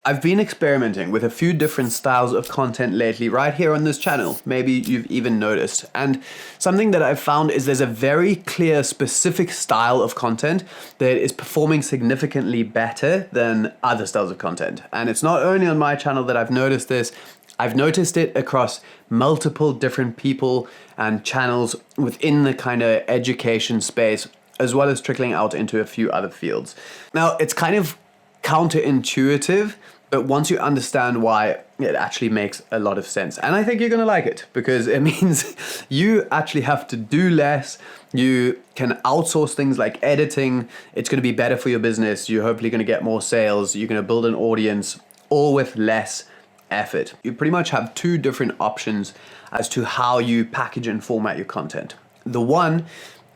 I've been experimenting with a few different styles of content lately right here on this channel. Maybe you've even noticed. And something that I've found is there's a very clear specific style of content that is performing significantly better than other styles of content. And it's not only on my channel that I've noticed this, I've noticed it across multiple different people and channels within the kind of education space, as well as trickling out into a few other fields. Now, it's kind of counterintuitive, but once you understand why, it actually makes a lot of sense. And I think you're gonna like it because it means you actually have to do less. You can outsource things like editing. It's gonna be better for your business. You're hopefully gonna get more sales. You're gonna build an audience, all with less effort. You pretty much have two different options as to how you package and format your content. The one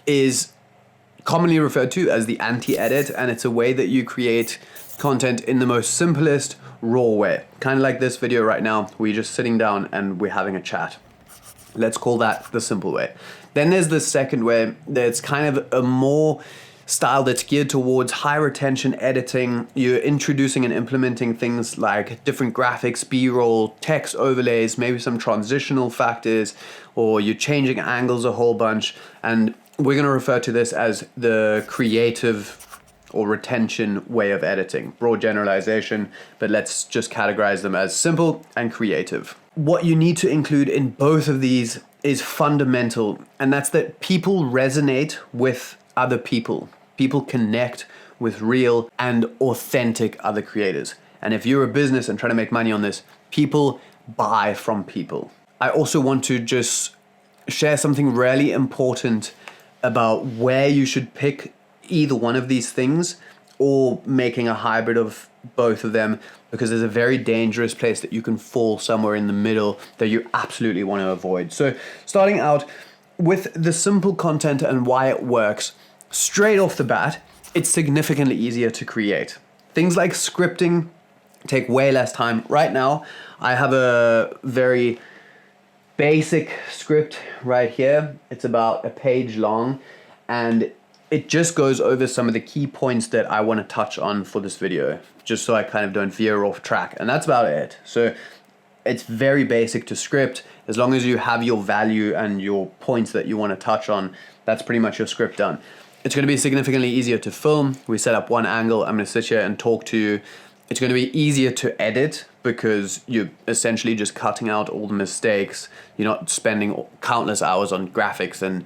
is commonly referred to as the anti-edit, and it's a way that you create content in the most simplest, raw way. Kind of like this video right now, we're just sitting down and we're having a chat. Let's call that the simple way. Then there's the second way that's kind of a more style that's geared towards high retention editing. You're introducing and implementing things like different graphics, B-roll, text overlays, maybe some transitional factors, or you're changing angles a whole bunch. And we're going to refer to this as the creative or retention way of editing. Broad generalization, but let's just categorize them as simple and creative. What you need to include in both of these is fundamental, and that's that people resonate with other people. People connect with real and authentic other creators. And if you're a business and trying to make money on this, people buy from people. I also want to just share something really important about where you should pick either one of these things or making a hybrid of both of them, because there's a very dangerous place that you can fall somewhere in the middle that you absolutely want to avoid. So starting out with the simple content and why it works, straight off the bat, it's significantly easier to create. Things like scripting take way less time. Right now, I have a very basic script right here. It's about a page long, and it just goes over some of the key points that I want to touch on for this video, just so I kind of don't veer off track. And that's about it. So it's very basic to script. As long as you have your value and your points that you want to touch on, that's pretty much your script done. It's going to be significantly easier to film. We set up one angle. I'm going to sit here and talk to you. It's going to be easier to edit because you're essentially just cutting out all the mistakes. You're not spending countless hours on graphics and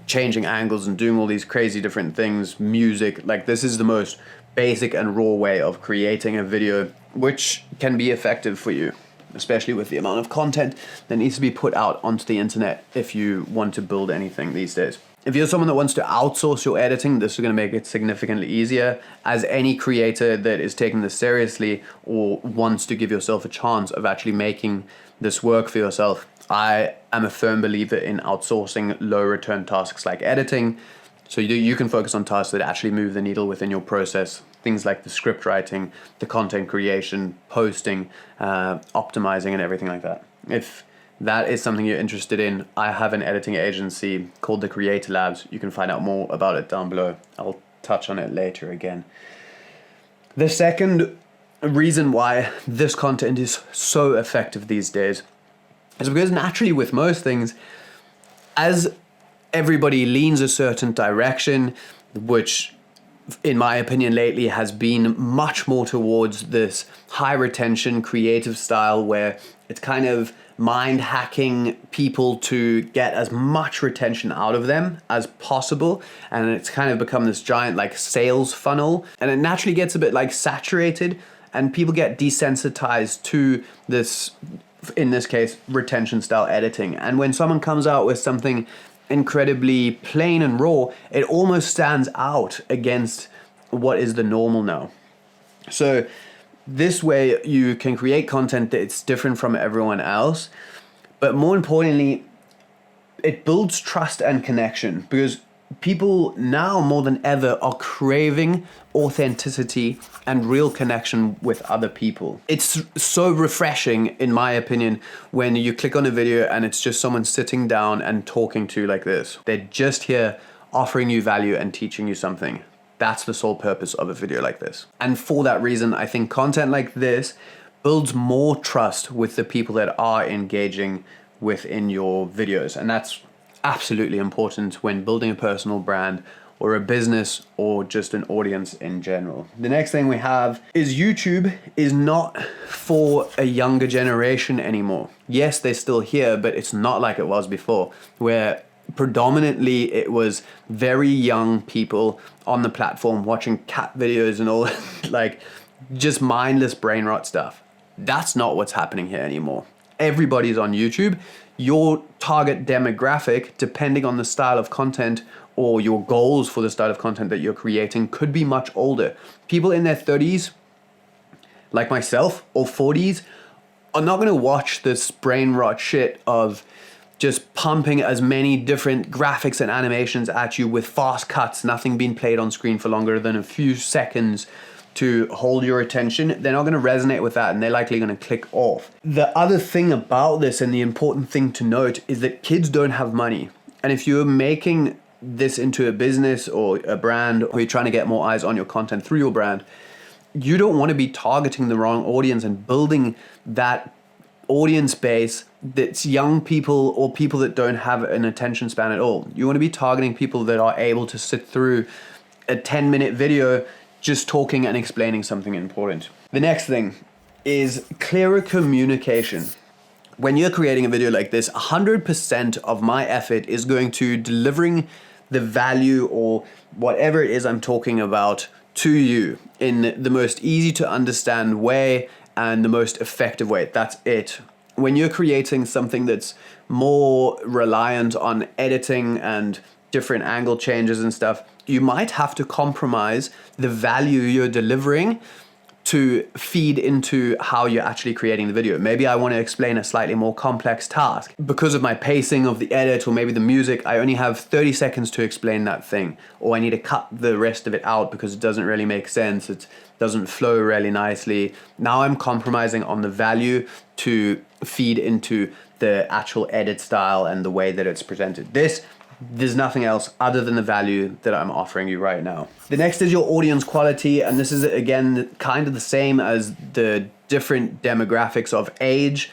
changing angles and doing all these crazy different things, music. Like, this is the most basic and raw way of creating a video, which can be effective for you, especially with the amount of content that needs to be put out onto the internet if you want to build anything these days. If you're someone that wants to outsource your editing, this is going to make it significantly easier. As any creator that is taking this seriously or wants to give yourself a chance of actually making this work for yourself, I am a firm believer in outsourcing low return tasks like editing. So you can focus on tasks that actually move the needle within your process. Things like the script writing, the content creation, posting, optimizing, and everything like that. If that is something you're interested in, I have an editing agency called the Creator Labs. You can find out more about it down below. I'll touch on it later again. The second reason why this content is so effective these days is because naturally with most things, as everybody leans a certain direction, which in my opinion lately has been much more towards this high retention creative style where it's kind of mind hacking people to get as much retention out of them as possible, and it's kind of become this giant like sales funnel, and it naturally gets a bit like saturated and people get desensitized to this, in this case, retention style editing. And when someone comes out with something incredibly plain and raw, it almost stands out against what is the normal now. So this way you can create content that's different from everyone else, but more importantly, it builds trust and connection, because people now more than ever are craving authenticity and real connection with other people. It's so refreshing, in my opinion, when you click on a video and it's just someone sitting down and talking to you like this. They're just here offering you value and teaching you something. That's the sole purpose of a video like this. And for that reason, I think content like this builds more trust with the people that are engaging within your videos. And that's absolutely important when building a personal brand or a business or just an audience in general. The next thing we have is YouTube is not for a younger generation anymore. Yes, they're still here, but it's not like it was before, where predominantly it was very young people on the platform watching cat videos and all like just mindless brain rot stuff. That's not what's happening here anymore. Everybody's on YouTube. Your target demographic, depending on the style of content or your goals for the style of content that you're creating, could be much older. People in their 30s, like myself, or 40s, are not gonna watch this brain rot shit of just pumping as many different graphics and animations at you with fast cuts, nothing being played on screen for longer than a few seconds to hold your attention. They're not going to resonate with that, and they're likely going to click off. The other thing about this, and the important thing to note, is that kids don't have money. And if you're making this into a business or a brand, or you're trying to get more eyes on your content through your brand, you don't want to be targeting the wrong audience and building that audience base that's young people or people that don't have an attention span at all. You want to be targeting people that are able to sit through a 10-minute video just talking and explaining something important. The next thing is clearer communication. When you're creating a video like this, 100% of my effort is going to delivering the value or whatever it is I'm talking about to you in the most easy to understand way and the most effective way. That's it. When you're creating something that's more reliant on editing and different angle changes and stuff, you might have to compromise the value you're delivering to feed into how you're actually creating the video. Maybe I want to explain a slightly more complex task. Because of my pacing of the edit or maybe the music, I only have 30 seconds to explain that thing. Or I need to cut the rest of it out because it doesn't really make sense. It doesn't flow really nicely. Now I'm compromising on the value to feed into the actual edit style and the way that it's presented. There's nothing else other than the value that I'm offering you right now. The next is your audience quality, and this is again kind of the same as the different demographics of age,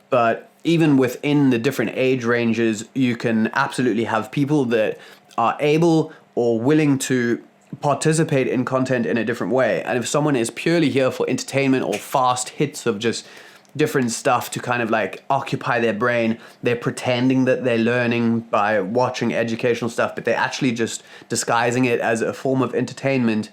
but even within the different age ranges, you can absolutely have people that are able or willing to participate in content in a different way. And if someone is purely here for entertainment or fast hits of just different stuff to kind of like occupy their brain, they're pretending that they're learning by watching educational stuff, but they're actually just disguising it as a form of entertainment.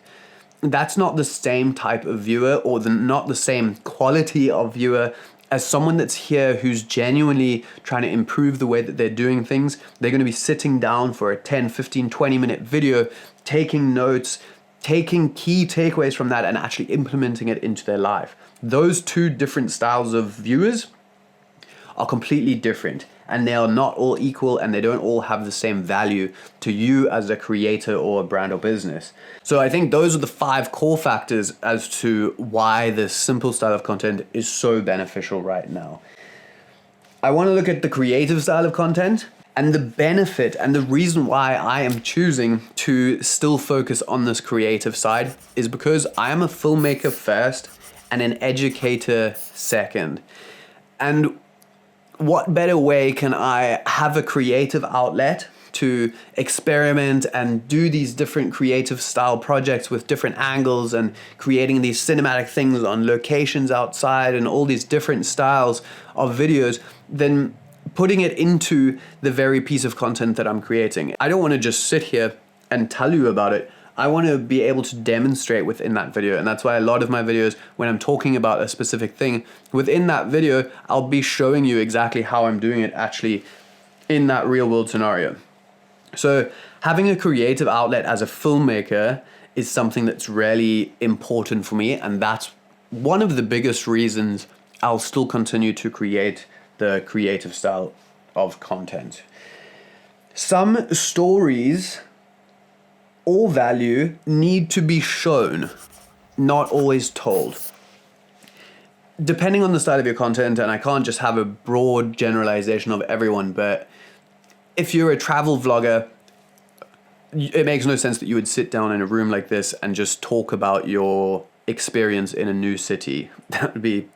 That's not the same type of viewer or not the same quality of viewer as someone that's here who's genuinely trying to improve the way that they're doing things. They're going to be sitting down for a 10, 15, 20-minute video, taking notes, taking key takeaways from that and actually implementing it into their life. Those two different styles of viewers are completely different, and they are not all equal, and they don't all have the same value to you as a creator or a brand or business. So I think those are the 5 core factors as to why this simple style of content is so beneficial right now. I want to look at the creative style of content. And the benefit and the reason why I am choosing to still focus on this creative side is because I am a filmmaker first and an educator second. And what better way can I have a creative outlet to experiment and do these different creative style projects with different angles and creating these cinematic things on locations outside and all these different styles of videos than putting it into the very piece of content that I'm creating. I don't want to just sit here and tell you about it. I want to be able to demonstrate within that video. And that's why a lot of my videos, when I'm talking about a specific thing, within that video, I'll be showing you exactly how I'm doing it actually in that real world scenario. So having a creative outlet as a filmmaker is something that's really important for me. And that's one of the biggest reasons I'll still continue to create the creative style of content. Some stories or value need to be shown, not always told. Depending on the style of your content, and I can't just have a broad generalization of everyone, but if you're a travel vlogger, it makes no sense that you would sit down in a room like this and just talk about your experience in a new city. That would be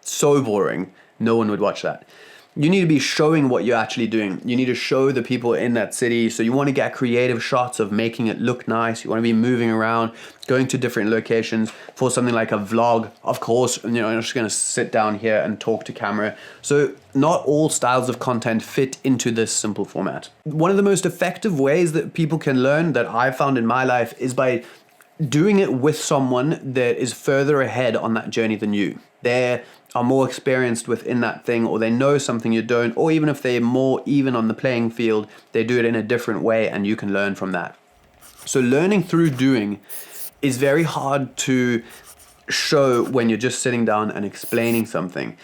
so boring. No one would watch that. You need to be showing what you're actually doing. You need to show the people in that city. So you want to get creative shots of making it look nice. You want to be moving around, going to different locations for something like a vlog. Of course, you know, I'm just going to sit down here and talk to camera. So not all styles of content fit into this simple format. One of the most effective ways that people can learn that I've found in my life is by doing it with someone that is further ahead on that journey than you. They are more experienced within that thing, or they know something you don't, or even if they're more even on the playing field, they do it in a different way and you can learn from that. So learning through doing is very hard to show when you're just sitting down and explaining something.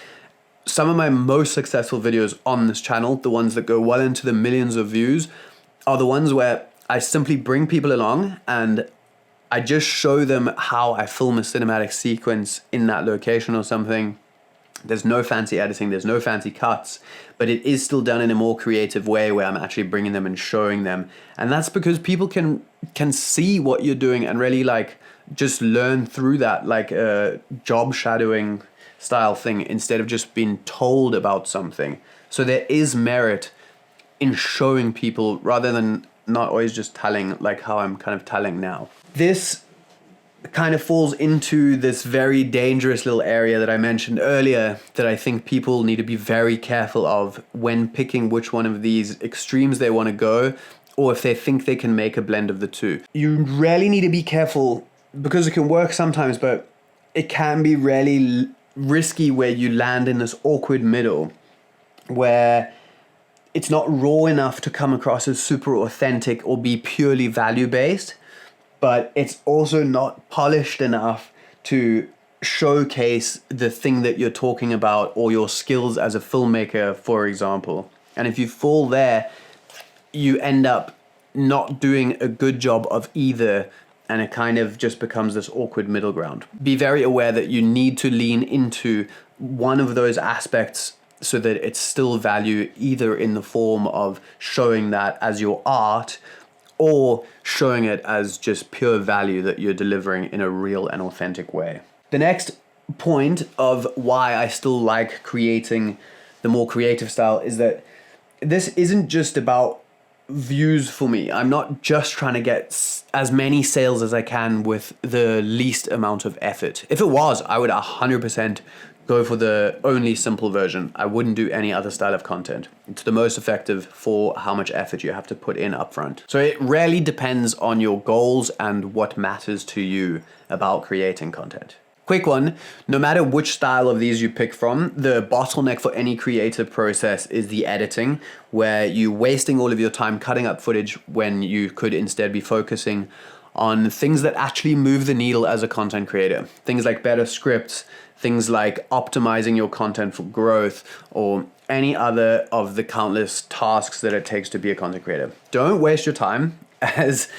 Some of my most successful videos on this channel, the ones that go well into the millions of views, are the ones where I simply bring people along and I just show them how I film a cinematic sequence in that location or something. There's no fancy editing, there's no fancy cuts, but it is still done in a more creative way where I'm actually bringing them and showing them. And that's because people can see what you're doing and really like just learn through that, like a job shadowing style thing instead of just being told about something. So there is merit in showing people rather than not always just telling, like how I'm kind of telling now. This kind of falls into this very dangerous little area that I mentioned earlier that I think people need to be very careful of when picking which one of these extremes they want to go, or if they think they can make a blend of the two. You really need to be careful because it can work sometimes, but it can be really risky where you land in this awkward middle where it's not raw enough to come across as super authentic or be purely value-based, but it's also not polished enough to showcase the thing that you're talking about or your skills as a filmmaker, for example. And if you fall there, you end up not doing a good job of either, and it kind of just becomes this awkward middle ground. Be very aware that you need to lean into one of those aspects so that it's still value, either in the form of showing that as your art or showing it as just pure value that you're delivering in a real and authentic way. The next point of why I still like creating the more creative style is that this isn't just about views for me. I'm not just trying to get as many sales as I can with the least amount of effort. If it was, I would 100% go for the only simple version. I wouldn't do any other style of content. It's the most effective for how much effort you have to put in upfront. So it really depends on your goals and what matters to you about creating content. Quick one, no matter which style of these you pick from, the bottleneck for any creative process is the editing, where you're wasting all of your time cutting up footage when you could instead be focusing on things that actually move the needle as a content creator. Things like better scripts, things like optimizing your content for growth, or any other of the countless tasks that it takes to be a content creator. Don't waste your time as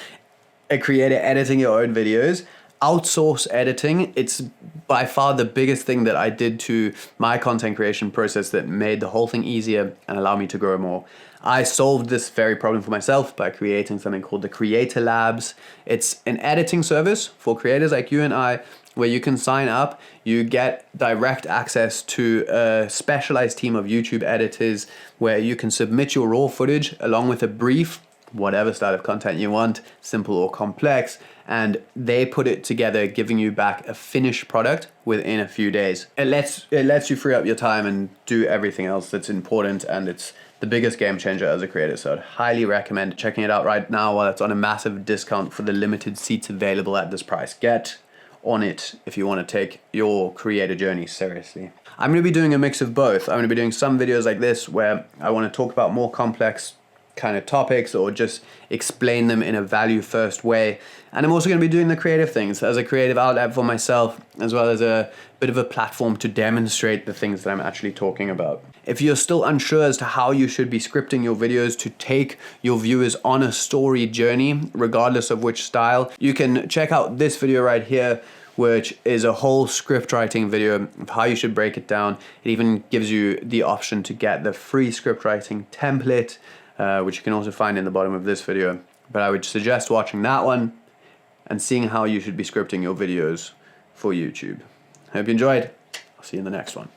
a creator editing your own videos. Outsource editing. It's by far the biggest thing that I did to my content creation process that made the whole thing easier and allowed me to grow more. I solved this very problem for myself by creating something called the Creator Labs. It's an editing service for creators like you and I, where you can sign up, you get direct access to a specialized team of YouTube editors where you can submit your raw footage along with a brief, whatever style of content you want, simple or complex, and they put it together, giving you back a finished product within a few days. It lets you free up your time and do everything else that's important, and it's the biggest game changer as a creator. So I'd highly recommend checking it out right now while it's on a massive discount for the limited seats available at this price. Get on it if you want to take your creator journey seriously. I'm going to be doing a mix of both. I'm going to be doing some videos like this where I want to talk about more complex kind of topics or just explain them in a value first way. And I'm also going to be doing the creative things as a creative outlet for myself, as well as a bit of a platform to demonstrate the things that I'm actually talking about. If you're still unsure as to how you should be scripting your videos to take your viewers on a story journey, regardless of which style, you can check out this video right here, which is a whole script writing video of how you should break it down. It even gives you the option to get the free script writing template, which you can also find in the bottom of this video But I would suggest watching that one and seeing how you should be scripting your videos for YouTube. I hope you enjoyed. I'll see you in the next one.